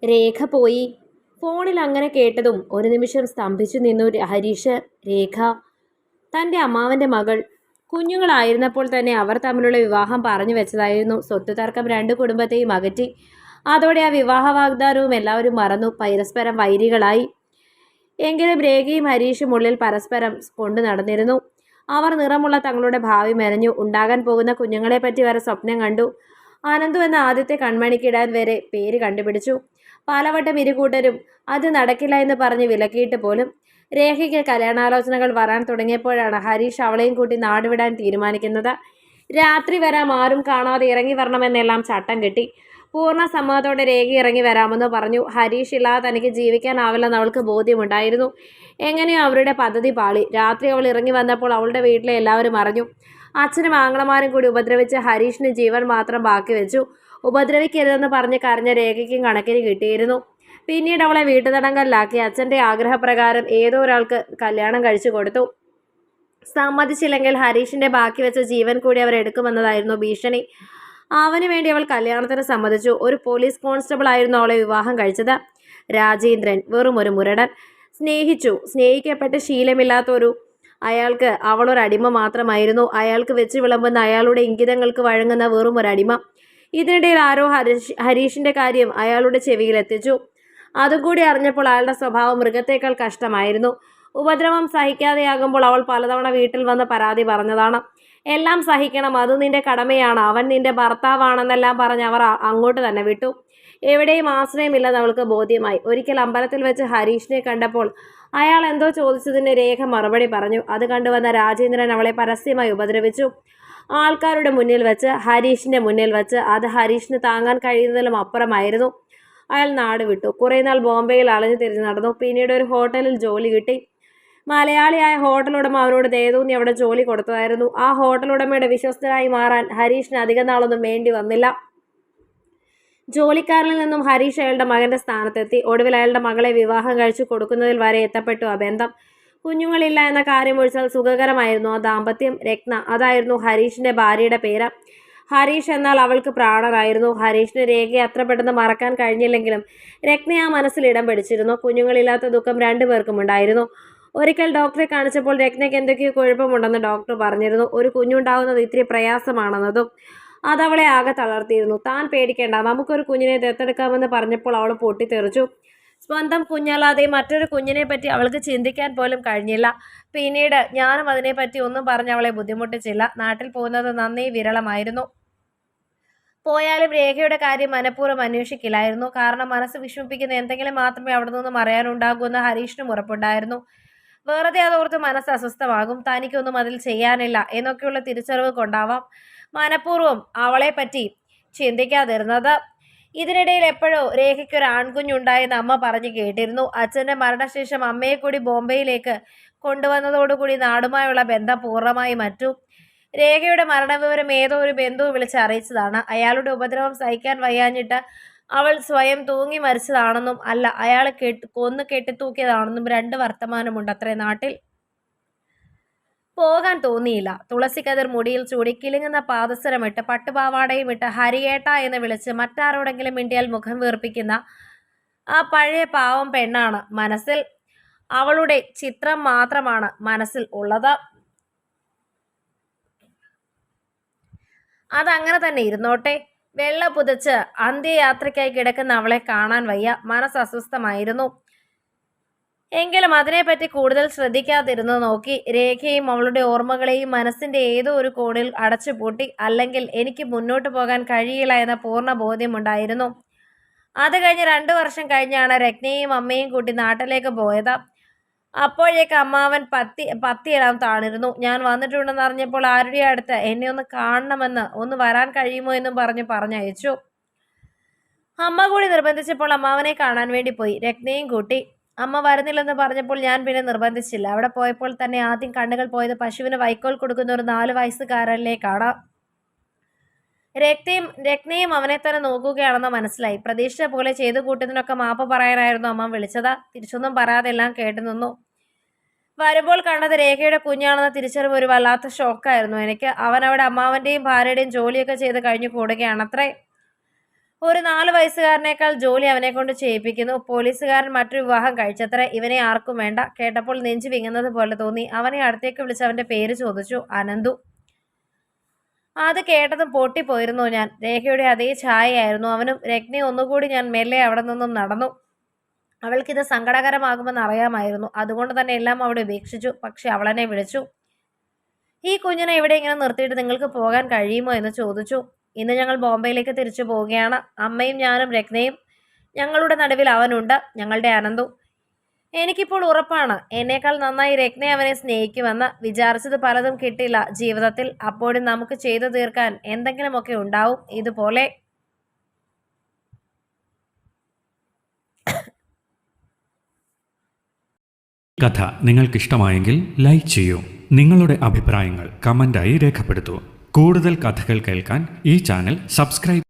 രേഖ പോയി. ഫോണിൽ അങ്ങനെ കേട്ടതും ഒരു നിമിഷം സ്തംഭിച്ചു നിന്നു ഹരീഷ്. രേഖ തൻ്റെ അമ്മാവൻ്റെ മകൾ. കുഞ്ഞുങ്ങളായിരുന്നപ്പോൾ തന്നെ അവർ തമ്മിലുള്ള വിവാഹം പറഞ്ഞു വെച്ചതായിരുന്നു. സ്വത്ത് തർക്കം രണ്ട് കുടുംബത്തെയും അകറ്റി. അതോടെ ആ വിവാഹ വാഗ്ദാനവും എല്ലാവരും മറന്നു. പരസ്പരം വൈരികളായി. എങ്കിലും രേഖയും ഹരീഷും ഉള്ളിൽ പരസ്പരം കൊണ്ടു നടന്നിരുന്നു. അവർ നിറമുള്ള തങ്ങളുടെ ഭാവി മെനഞ്ഞു. ഉണ്ടാകാൻ പോകുന്ന കുഞ്ഞുങ്ങളെപ്പറ്റി വരെ സ്വപ്നം കണ്ടു. അനന്തു എന്ന ആദ്യത്തെ കൺമണിക്കിടാൻ വരെ പേര് കണ്ടുപിടിച്ചു. പലവട്ടം ഇരുകൂട്ടരും അത് നടക്കില്ല എന്ന് പറഞ്ഞ് വിലക്കിയിട്ട് പോലും. രേഖയ്ക്ക് കല്യാണാലോചനകൾ വരാൻ തുടങ്ങിയപ്പോഴാണ് ഹരീഷ് അവളെയും കൂട്ടി നാടുവിടാൻ തീരുമാനിക്കുന്നത്. രാത്രി വരാം, ആരും കാണാതെ ഇറങ്ങി വരണമെന്നെല്ലാം ചട്ടം കെട്ടി. പൂർണ്ണ സമ്മതത്തോടെ രേഖ ഇറങ്ങി വരാമെന്ന് പറഞ്ഞു. ഹരീഷ് ഇല്ലാതെ തനിക്ക് ജീവിക്കാനാവില്ലെന്ന് അവൾക്ക് ബോധ്യമുണ്ടായിരുന്നു. എങ്ങനെയോ അവരുടെ പദ്ധതി പാളി. രാത്രി അവൾ ഇറങ്ങി വന്നപ്പോൾ അവളുടെ വീട്ടിലെ എല്ലാവരും അറിഞ്ഞു. അച്ഛനും ആങ്ങളമാരും കൂടി ഉപദ്രവിച്ച് ഹരീഷിന് ജീവൻ മാത്രം ബാക്കി വെച്ചു. ഉപദ്രവിക്കരുതെന്ന് പറഞ്ഞ് കരഞ്ഞ രേഖയ്ക്കും കണക്കിന് കിട്ടിയിരുന്നു. പിന്നീട് അവളെ വീട്ടുതടങ്കലിലാക്കി. അച്ഛൻ്റെ ആഗ്രഹപ്രകാരം ഏതോ ഒരാൾക്ക് കല്യാണം കഴിച്ചു കൊടുത്തു. സമ്മതിച്ചില്ലെങ്കിൽ ഹരീഷിൻ്റെ ബാക്കി വെച്ച ജീവൻ കൂടി അവർ എടുക്കുമെന്നതായിരുന്നു ഭീഷണി. അവന് വേണ്ടി അവൾ കല്യാണത്തിന് സമ്മതിച്ചു. ഒരു പോലീസ് കോൺസ്റ്റബിൾ ആയിരുന്നു അവളെ വിവാഹം കഴിച്ചത്. രാജേന്ദ്രൻ വെറും ഒരു മുരടൻ. സ്നേഹിക്കപ്പെട്ട് ശീലമില്ലാത്തൊരു അയാൾക്ക് അവളൊരടിമ മാത്രമായിരുന്നു. അയാൾക്ക് വെച്ച് വിളമ്പുന്ന അയാളുടെ ഇംഗിതങ്ങൾക്ക് വഴങ്ങുന്ന വെറും ഒരടിമ. ഇതിനിടയിൽ ആരോ ഹരീഷിൻ്റെ കാര്യം അയാളുടെ ചെവിയിലെത്തിച്ചു. അതുകൂടി അറിഞ്ഞപ്പോൾ അയാളുടെ സ്വഭാവം മൃഗത്തേക്കാൾ കഷ്ടമായിരുന്നു. ഉപദ്രവം സഹിക്കാതെയാകുമ്പോൾ അവൾ പലതവണ വീട്ടിൽ വന്ന് പരാതി പറഞ്ഞതാണ്. എല്ലാം സഹിക്കണം, അത് നിന്റെ കടമയാണ്, അവൻ നിന്റെ ഭർത്താവാണെന്നെല്ലാം പറഞ്ഞ് അവർ അങ്ങോട്ട് തന്നെ വിട്ടു. എവിടെയും ആശ്രയമില്ലെന്ന് അവൾക്ക് ബോധ്യമായി. ഒരിക്കൽ അമ്പലത്തിൽ വെച്ച് ഹരീഷിനെ കണ്ടപ്പോൾ അയാൾ എന്തോ ചോദിച്ചതിന് രേഖ മറുപടി പറഞ്ഞു. അത് കണ്ടുവന്ന രാജേന്ദ്രൻ അവളെ പരസ്യമായി ഉപദ്രവിച്ചു. ആൾക്കാരുടെ മുന്നിൽ വെച്ച്, ഹരീഷിന്റെ മുന്നിൽ വെച്ച്. അത് ഹരീഷിന് താങ്ങാൻ കഴിയുന്നതിലും അപ്പുറമായിരുന്നു. അയാൾ നാട് വിട്ടു. കുറേ നാൾ ബോംബെയിൽ അലഞ്ഞു തിരിഞ്ഞു നടന്നു. പിന്നീട് ഒരു ഹോട്ടലിൽ ജോലി കിട്ടി. മലയാളിയായ ഹോട്ടൽ ഉടമ അവനോട് ദയതോന്നി അവിടെ ജോലി കൊടുത്തതായിരുന്നു. ആ ഹോട്ടൽ ഉടമയുടെ വിശ്വസ്തനായി മാറാൻ ഹരീഷിന് അധിക നാളൊന്നും വേണ്ടി വന്നില്ല. ജോലിക്കാരനിൽ നിന്നും ഹരീഷ് അയാളുടെ മകന്റെ സ്ഥാനത്തെത്തി. ഒടുവിൽ അയാളുടെ മകളെ വിവാഹം കഴിച്ചു കൊടുക്കുന്നതിൽ വരെ എത്തപ്പെട്ടു ആ ബന്ധം. കുഞ്ഞുങ്ങളില്ല എന്ന കാര്യം ഒഴിച്ചാൽ സുഖകരമായിരുന്നു ആ ദാമ്പത്യം. രത്ന, അതായിരുന്നു ഹരീഷിന്റെ ഭാര്യയുടെ പേര്. ഹരീഷ് എന്നാൽ അവൾക്ക് പ്രാണനായിരുന്നു. ഹരീഷിന് രേഖയെ അത്ര പെട്ടെന്ന് മറക്കാൻ കഴിഞ്ഞില്ലെങ്കിലും രത്ന ആ മനസ്സിൽ ഇടം പിടിച്ചിരുന്നു. കുഞ്ഞുങ്ങളില്ലാത്ത ദുഃഖം രണ്ടുപേർക്കും ഉണ്ടായിരുന്നു. ഒരിക്കൽ ഡോക്ടറെ കാണിച്ചപ്പോൾ രത്നയ്ക്ക് എന്തൊക്കെയോ കുഴപ്പമുണ്ടെന്ന് ഡോക്ടർ പറഞ്ഞിരുന്നു. ഒരു കുഞ്ഞുണ്ടാവുന്നത് ഇത്തിരി പ്രയാസമാണെന്നതും. അതവളെ ആകെ തളർത്തിയിരുന്നു. താൻ പേടിക്കേണ്ട, നമുക്കൊരു കുഞ്ഞിനെ ദത്തെടുക്കാമെന്ന് പറഞ്ഞപ്പോൾ അവൾ പൊട്ടിത്തെറിച്ചു. സ്വന്തം കുഞ്ഞല്ലാതെ മറ്റൊരു കുഞ്ഞിനെ പറ്റി അവൾക്ക് ചിന്തിക്കാൻ പോലും കഴിഞ്ഞില്ല. പിന്നീട് ഞാനും അതിനെപ്പറ്റി ഒന്നും പറഞ്ഞ് അവളെ ബുദ്ധിമുട്ടിച്ചില്ല. നാട്ടിൽ പോകുന്നത് നന്നേ വിരളമായിരുന്നു. പോയാലും രേഖയുടെ കാര്യം മനഃപൂർവ്വം അന്വേഷിക്കില്ലായിരുന്നു. കാരണം മനസ്സ് വിഷമിപ്പിക്കുന്ന എന്തെങ്കിലും മാത്രമേ അവിടെ നിന്നും അറിയാനുണ്ടാകൂ എന്ന് ഹരീഷിനും ഉറപ്പുണ്ടായിരുന്നു. വെറുതെ അതോർത്ത് മനസ്സ് അസ്വസ്ഥമാകും. തനിക്കൊന്നും അതിൽ ചെയ്യാനില്ല എന്നൊക്കെയുള്ള തിരിച്ചറിവ് കൊണ്ടാവാം മനഃപൂർവ്വം അവളെപ്പറ്റി ചിന്തിക്കാതിരുന്നത്. ഇതിനിടയിൽ എപ്പോഴോ രേഖയ്ക്കൊരു ആൺകുഞ്ഞുണ്ടായെന്ന് അമ്മ പറഞ്ഞു കേട്ടിരുന്നു. അച്ഛൻ്റെ മരണശേഷം അമ്മയെ കൂടി ബോംബെയിലേക്ക് കൊണ്ടുവന്നതോടുകൂടി നാടുമായുള്ള ബന്ധം പൂർണ്ണമായി മറ്റു. രേഖയുടെ മരണവിവരം ഏതോ ഒരു ബന്ധു വിളിച്ച് അറിയിച്ചതാണ്. അയാളുടെ ഉപദ്രവം സഹിക്കാൻ വയ്യാഞ്ഞിട്ട് അവൾ സ്വയം തൂങ്ങി മരിച്ചതാണെന്നും അല്ല അയാളെ കൊന്നു കെട്ടിത്തൂക്കിയതാണെന്നും രണ്ട് വർത്തമാനമുണ്ട് അത്രേ നാട്ടിൽ. പോകാൻ തോന്നിയില്ല. തുളസിക്കതിർ മുടിയിൽ ചൂടി കിലുങ്ങുന്ന പാദസരമിട്ട് പട്ടുപാവാടയും ഇട്ട് ഹരിയേട്ട എന്ന് വിളിച്ച് മറ്റാരോടെങ്കിലും മിണ്ടിയാൽ മുഖം വീർപ്പിക്കുന്ന ആ പഴയ പാവം പെണ്ണാണ് മനസ്സിൽ. അവളുടെ ചിത്രം മാത്രമാണ് മനസ്സിൽ ഉള്ളത്. അതങ്ങനെ തന്നെ ഇരുന്നോട്ടെ. വെള്ള പുതച്ച് അന്ത്യയാത്രയ്ക്കായി കിടക്കുന്ന അവളെ കാണാൻ വയ്യ. മനസ്സ് അസ്വസ്ഥമായിരുന്നു. എങ്കിലും അതിനെപ്പറ്റി കൂടുതൽ ശ്രദ്ധിക്കാതിരുന്നു നോക്കി. രേഖയും അവളുടെ ഓർമ്മകളെയും മനസ്സിന്റെ ഏതോ ഒരു കോണിൽ അടച്ചുപൂട്ടി. അല്ലെങ്കിൽ എനിക്ക് മുന്നോട്ട് പോകാൻ കഴിയില്ല എന്ന പൂർണ്ണ ബോധ്യമുണ്ടായിരുന്നു. അത് കഴിഞ്ഞ് 2 വർഷം കഴിഞ്ഞാണ് രത്നയും അമ്മയും കൂട്ടി നാട്ടിലേക്ക് പോയത്. അപ്പോഴേക്ക് അമ്മാവൻ പത്തിയിടാൻ താണിരുന്നു. ഞാൻ വന്നിട്ടുണ്ടെന്ന് അറിഞ്ഞപ്പോൾ ആരുടെ അടുത്ത് എന്നെ ഒന്ന് കാണണമെന്ന്, ഒന്ന് വരാൻ കഴിയുമോ എന്നും പറഞ്ഞയച്ചു. അമ്മ കൂടി നിർബന്ധിച്ചപ്പോൾ അമ്മാവനെ കാണാൻ വേണ്ടി പോയി. രത്നയും കൂട്ടി. അമ്മ വരുന്നില്ലെന്ന് പറഞ്ഞപ്പോൾ ഞാൻ പിന്നെ നിർബന്ധിച്ചില്ല. അവിടെ പോയപ്പോൾ തന്നെ ആദ്യം കണ്ണുകൾ പോയത് പശുവിന് വൈക്കോൽ കൊടുക്കുന്ന ഒരു 4 വയസ്സുകാരനിലേക്കാണ്. രത്നയും അവനെ തന്നെ നോക്കുകയാണെന്ന് മനസ്സിലായി. പ്രതീക്ഷിച്ച പോലെ ചെയ്തു കൂട്ടിയതിനൊക്കെ മാപ്പ് പറയാനായിരുന്നു അമ്മ വിളിച്ചത്. തിരിച്ചൊന്നും പറയാതെ എല്ലാം കേട്ടു നിന്നു. വരുമ്പോൾ കണ്ടത് രേഖയുടെ കുഞ്ഞാണെന്ന തിരിച്ചറിവ് ഒരു വല്ലാത്ത ഷോക്കായിരുന്നു എനിക്ക്. അവൻ അവിടെ അമ്മാവന്റെയും ഭാര്യയുടെയും ജോലിയൊക്കെ ചെയ്ത് കഴിഞ്ഞു കൂടുകയാണത്രേ. ഒരു 4 വയസ്സുകാരനേക്കാൾ ജോലി അവനെ കൊണ്ട് ചെയ്യിപ്പിക്കുന്നു. പോലീസുകാരൻ മറ്റൊരു വിവാഹം കഴിച്ചത്ര. ഇവനെ ആർക്കും വേണ്ട. കേട്ടപ്പോൾ നെഞ്ചു വിങ്ങുന്നത് പോലെ തോന്നി. അവനെ അടുത്തേക്ക് വിളിച്ച് അവന്റെ പേര് ചോദിച്ചു. അനന്തു. അത് കേട്ടതും പൊട്ടിപ്പോയിരുന്നു ഞാൻ. രേഖയുടെ അതേ ഛായയായിരുന്നു അവനും. രത്നയെ ഒന്നുകൂടി ഞാൻ മെല്ലെ അവിടെ നിന്നും നടന്നു. അവൾക്കിത് സങ്കടകരമാകുമെന്ന് അറിയാമായിരുന്നു. അതുകൊണ്ട് തന്നെ എല്ലാം അവിടെ ഉപേക്ഷിച്ചു. പക്ഷെ അവളെന്നെ വിളിച്ചു. ഈ കുഞ്ഞിനെ ഇവിടെ ഇങ്ങനെ നിർത്തിയിട്ട് നിങ്ങൾക്ക് പോകാൻ കഴിയുമോ എന്ന് ചോദിച്ചു. ഇന്ന് ഞങ്ങൾ ബോംബെയിലേക്ക് തിരിച്ചു പോവുകയാണ്. അമ്മയും ഞാനും രത്നയും. ഞങ്ങളുടെ നടുവിൽ അവനുണ്ട്, ഞങ്ങളുടെ അനന്തു. എനിക്കിപ്പോൾ ഉറപ്പാണ് എന്നേക്കാൾ നന്നായി രത്ന അവനെ സ്നേഹിക്കുമെന്ന്. വിചാരിച്ചത് പലതും കിട്ടില്ല ജീവിതത്തിൽ. അപ്പോഴും നമുക്ക് ചെയ്തു തീർക്കാൻ എന്തെങ്കിലുമൊക്കെ ഉണ്ടാവും. ഇതുപോലെ കഥ നിങ്ങൾക്കിഷ്ടമായെങ്കിൽ ലൈക്ക് ചെയ്യൂ. നിങ്ങളുടെ അഭിപ്രായങ്ങൾ കമൻ്റായി രേഖപ്പെടുത്തൂ. കൂടുതൽ കഥകൾ കേൾക്കാൻ ഈ ചാനൽ സബ്സ്ക്രൈബ്